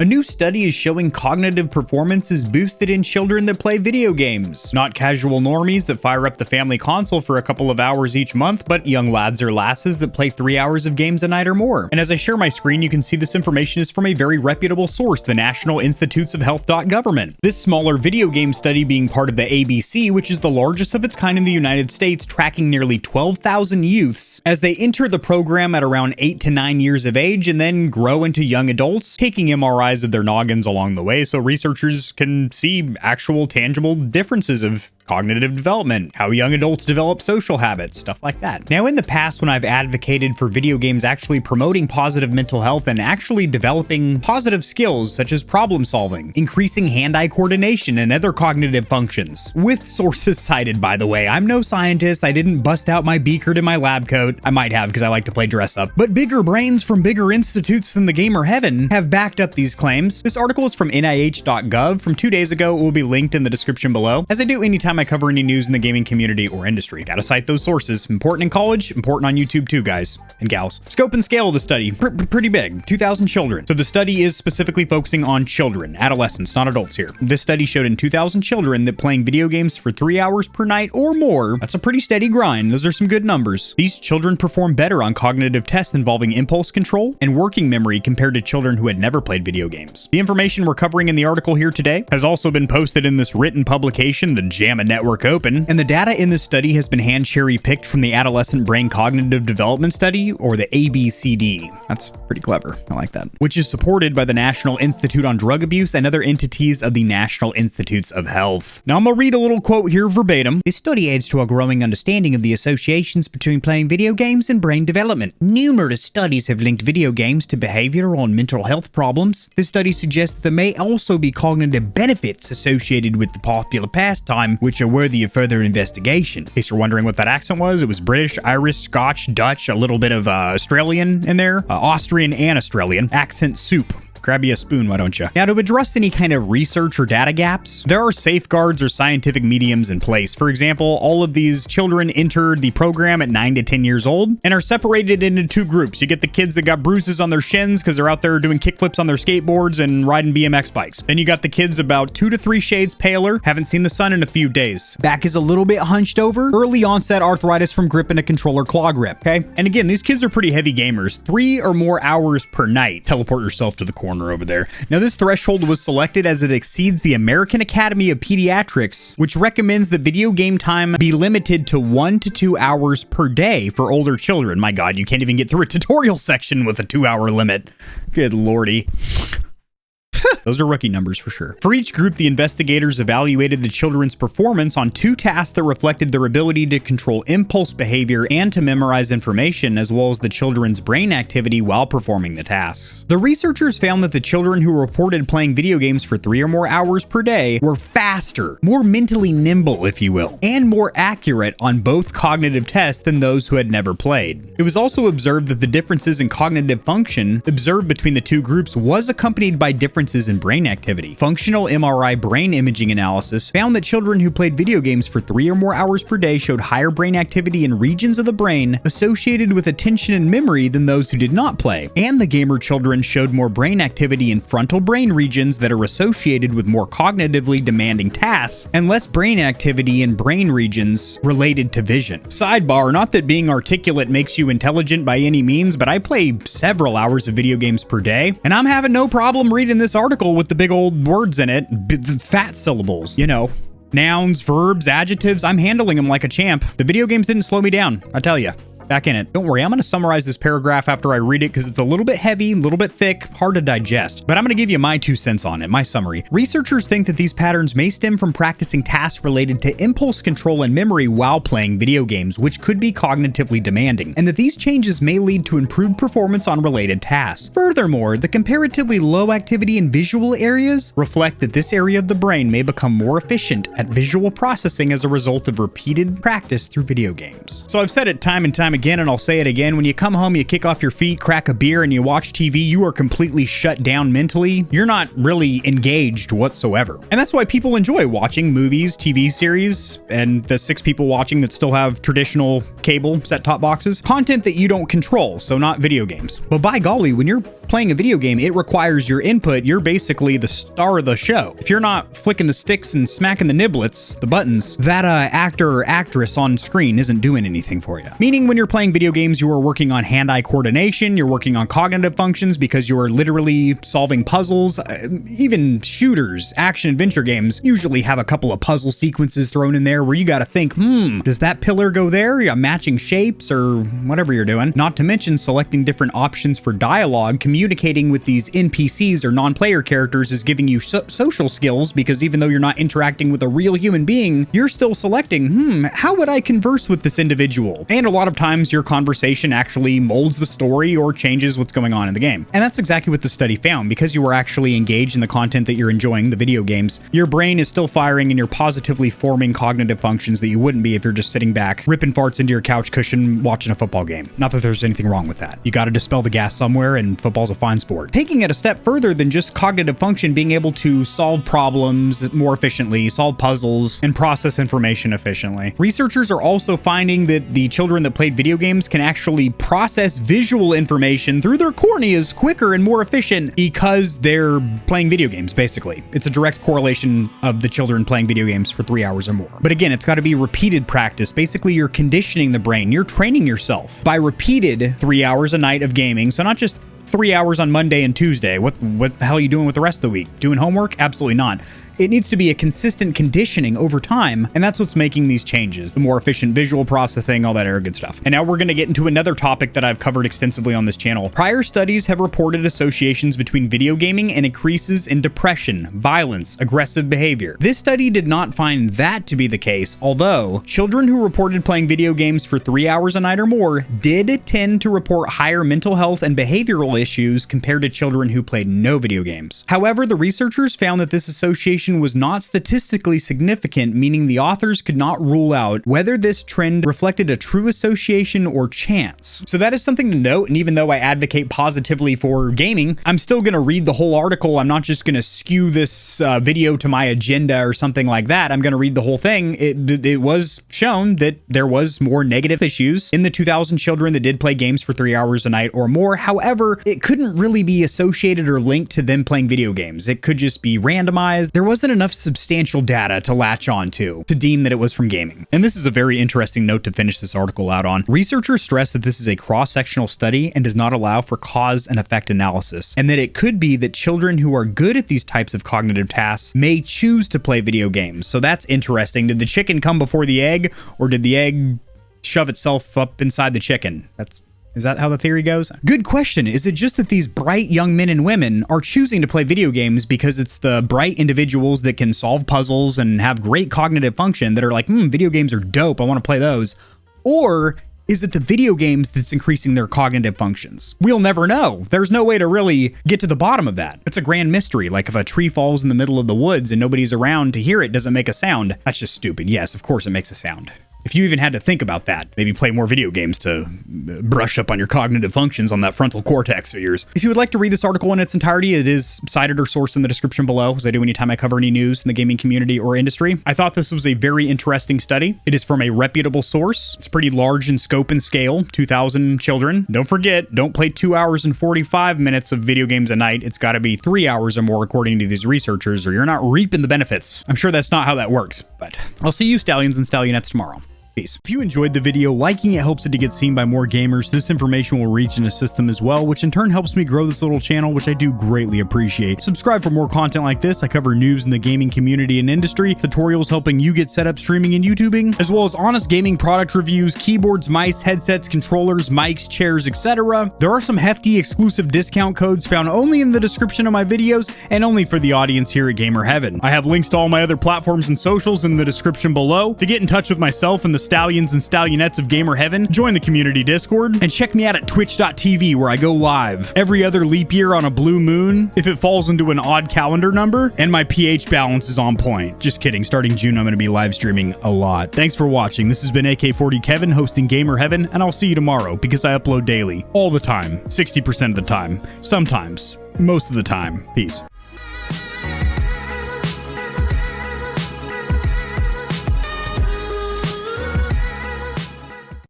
A new study is showing cognitive performance is boosted in children that play video games. Not casual normies that fire up the family console for a couple of hours each month, but young lads or lasses that play 3 hours of games a night or more. And as I share my screen, you can see this information is from a very reputable source, the National Institutes of Health.Government. This smaller video game study being part of the ABC, which is the largest of its kind in the United States, tracking nearly 12,000 youths as they enter the program at around 8 to 9 years of age and then grow into young adults, taking MRIs of their noggins along the way so researchers can see actual tangible differences of cognitive development, how young adults develop social habits, stuff like that. Now, in the past, when I've advocated for video games actually promoting positive mental health and actually developing positive skills such as problem solving, increasing hand-eye coordination, and other cognitive functions, with sources cited, by the way. I'm no scientist. I didn't bust out my beaker to my lab coat. I might have because I like to play dress up. But bigger brains from bigger institutes than the gamer heaven have backed up these claims. This article is from NIH.gov from 2 days ago. It will be linked in the description below, as I do anytime I cover any news in the gaming community or industry. Gotta cite those sources. Important in college, important on YouTube too, guys and gals. Scope and scale of the study, pretty big, 2,000 children. So the study is specifically focusing on children, adolescents, not adults here. This study showed in 2,000 children that playing video games for 3 hours per night or more, that's a pretty steady grind. Those are some good numbers. These children perform better on cognitive tests involving impulse control and working memory compared to children who had never played video games. The information we're covering in the article here today has also been posted in this written publication, the JAMA Network Open, and the data in this study has been hand cherry-picked from the Adolescent Brain Cognitive Development Study, or the ABCD. That's pretty clever. I like that. Which is supported by the National Institute on Drug Abuse and other entities of the National Institutes of Health. Now I'm gonna read a little quote here verbatim. This study adds to a growing understanding of the associations between playing video games and brain development. Numerous studies have linked video games to behavioral and mental health problems. This study suggests that there may also be cognitive benefits associated with the popular pastime, which are worthy of further investigation. In case you're wondering what that accent was, it was British, Irish, Scotch, Dutch, a little bit of Australian in there, Austrian and Australian. Accent soup. Grab you a spoon, why don't you? Now, to address any kind of research or data gaps, there are safeguards or scientific mediums in place. For example, all of these children entered the program at 9 to 10 years old and are separated into 2 groups. You get the kids that got bruises on their shins because they're out there doing kickflips on their skateboards and riding BMX bikes. Then you got the kids about 2 to 3 shades paler, haven't seen the sun in a few days. Back is a little bit hunched over, early onset arthritis from gripping a controller claw grip, okay? And again, these kids are pretty heavy gamers, 3 or more hours per night. Teleport yourself to the corner over there. Now, this threshold was selected as it exceeds the American Academy of Pediatrics, which recommends that video game time be limited to 1 to 2 hours per day for older children. My God, you can't even get through a tutorial section with a 2-hour limit. Good lordy. Those are rookie numbers for sure. For each group, the investigators evaluated the children's performance on 2 tasks that reflected their ability to control impulse behavior and to memorize information, as well as the children's brain activity while performing the tasks. The researchers found that the children who reported playing video games for 3 or more hours per day were faster, more mentally nimble, if you will, and more accurate on both cognitive tests than those who had never played. It was also observed that the differences in cognitive function observed between the 2 groups was accompanied by differences in brain activity. Functional MRI brain imaging analysis found that children who played video games for 3 or more hours per day showed higher brain activity in regions of the brain associated with attention and memory than those who did not play. And the gamer children showed more brain activity in frontal brain regions that are associated with more cognitively demanding tasks, and less brain activity in brain regions related to vision. Sidebar, not that being articulate makes you intelligent by any means, but I play several hours of video games per day, and I'm having no problem reading this article with the big old words in it, the fat syllables, you know. Nouns, verbs, adjectives, I'm handling them like a champ. The video games didn't slow me down, I tell you. Back in it. Don't worry, I'm going to summarize this paragraph after I read it because it's a little bit heavy, a little bit thick, hard to digest. But I'm going to give you my 2 cents on it, my summary. Researchers think that these patterns may stem from practicing tasks related to impulse control and memory while playing video games, which could be cognitively demanding, and that these changes may lead to improved performance on related tasks. Furthermore, the comparatively low activity in visual areas reflect that this area of the brain may become more efficient at visual processing as a result of repeated practice through video games. So I've said it time and time time again, and I'll say it again. When you come home, you kick off your feet, crack a beer, and you watch TV, you are completely shut down mentally. You're not really engaged whatsoever. And that's why people enjoy watching movies, TV series, and the 6 people watching that still have traditional cable set-top boxes. Content that you don't control, so not video games. But by golly, when you're playing a video game, it requires your input. You're basically the star of the show. If you're not flicking the sticks and smacking the niblets, the buttons, that actor or actress on screen isn't doing anything for you. Meaning when you're playing video games, you are working on hand-eye coordination, you're working on cognitive functions because you are literally solving puzzles. Even shooters, action-adventure games usually have a couple of puzzle sequences thrown in there where you gotta think, does that pillar go there? Yeah, matching shapes or whatever you're doing. Not to mention selecting different options for dialogue. Communicating with these NPCs or non-player characters is giving you social skills, because even though you're not interacting with a real human being, you're still selecting, how would I converse with this individual? And a lot of times your conversation actually molds the story or changes what's going on in the game. And that's exactly what the study found. Because you are actually engaged in the content that you're enjoying, the video games, your brain is still firing and you're positively forming cognitive functions that you wouldn't be if you're just sitting back, ripping farts into your couch cushion watching a football game. Not that there's anything wrong with that. You got to dispel the gas somewhere, and football's a fine sport. Taking it a step further than just cognitive function, being able to solve problems more efficiently, solve puzzles, and process information efficiently. Researchers are also finding that the children that played video games can actually process visual information through their corneas quicker and more efficient because they're playing video games, basically. It's a direct correlation of the children playing video games for 3 hours or more. But again, it's got to be repeated practice. Basically, you're conditioning the brain. You're training yourself by repeated 3 hours a night of gaming. So not just 3 hours on Monday and Tuesday. What the hell are you doing with the rest of the week? Doing homework? Absolutely not. It needs to be a consistent conditioning over time, and that's what's making these changes. The more efficient visual processing, all that good stuff. And now we're going to get into another topic that I've covered extensively on this channel. Prior studies have reported associations between video gaming and increases in depression, violence, aggressive behavior. This study did not find that to be the case, although children who reported playing video games for 3 hours a night or more did tend to report higher mental health and behavioral issues compared to children who played no video games. However, the researchers found that this association was not statistically significant, meaning the authors could not rule out whether this trend reflected a true association or chance. So that is something to note, and even though I advocate positively for gaming, I'm still going to read the whole article. I'm not just going to skew this video to my agenda or something like that. I'm going to read the whole thing. It was shown that there was more negative issues in the 2,000 children that did play games for 3 hours a night or more. However, it couldn't really be associated or linked to them playing video games. It could just be randomized. There wasn't enough substantial data to latch on to deem that it was from gaming. And this is a very interesting note to finish this article out on. Researchers stress that this is a cross-sectional study and does not allow for cause and effect analysis, and that it could be that children who are good at these types of cognitive tasks may choose to play video games. So that's interesting. Did the chicken come before the egg, or did the egg shove itself up inside the chicken? Is that how the theory goes? Good question. Is it just that these bright young men and women are choosing to play video games because it's the bright individuals that can solve puzzles and have great cognitive function that are like, video games are dope, I want to play those? Or is it the video games that's increasing their cognitive functions? We'll never know. There's no way to really get to the bottom of that. It's a grand mystery. Like if a tree falls in the middle of the woods and nobody's around to hear it, doesn't make a sound. That's just stupid. Yes, of course it makes a sound. If you even had to think about that, maybe play more video games to brush up on your cognitive functions on that frontal cortex of yours. If you would like to read this article in its entirety, it is cited or sourced in the description below, as I do anytime I cover any news in the gaming community or industry. I thought this was a very interesting study. It is from a reputable source. It's pretty large in scope and scale, 2,000 children. Don't forget, don't play 2 hours and 45 minutes of video games a night. It's got to be 3 hours or more according to these researchers, or you're not reaping the benefits. I'm sure that's not how that works, but I'll see you Stallions and Stallionettes tomorrow. Peace. If you enjoyed the video, liking it helps it to get seen by more gamers. This information will reach and assist them as well, which in turn helps me grow this little channel, which I do greatly appreciate. Subscribe for more content like this. I cover news in the gaming community and industry, tutorials helping you get set up streaming and YouTubing, as well as honest gaming product reviews, keyboards, mice, headsets, controllers, mics, chairs, etc. There are some hefty exclusive discount codes found only in the description of my videos and only for the audience here at Gamer Heaven. I have links to all my other platforms and socials in the description below. To get in touch with myself and the Stallions and Stallionettes of Gamer Heaven, join the community Discord, and check me out at twitch.tv where I go live every other leap year on a blue moon if it falls into an odd calendar number, and my pH balance is on point. Just kidding. Starting June, I'm going to be live streaming a lot. Thanks for watching. This has been AK40 Kevin hosting Gamer Heaven, and I'll see you tomorrow because I upload daily. All the time. 60% of the time. Sometimes. Most of the time. Peace.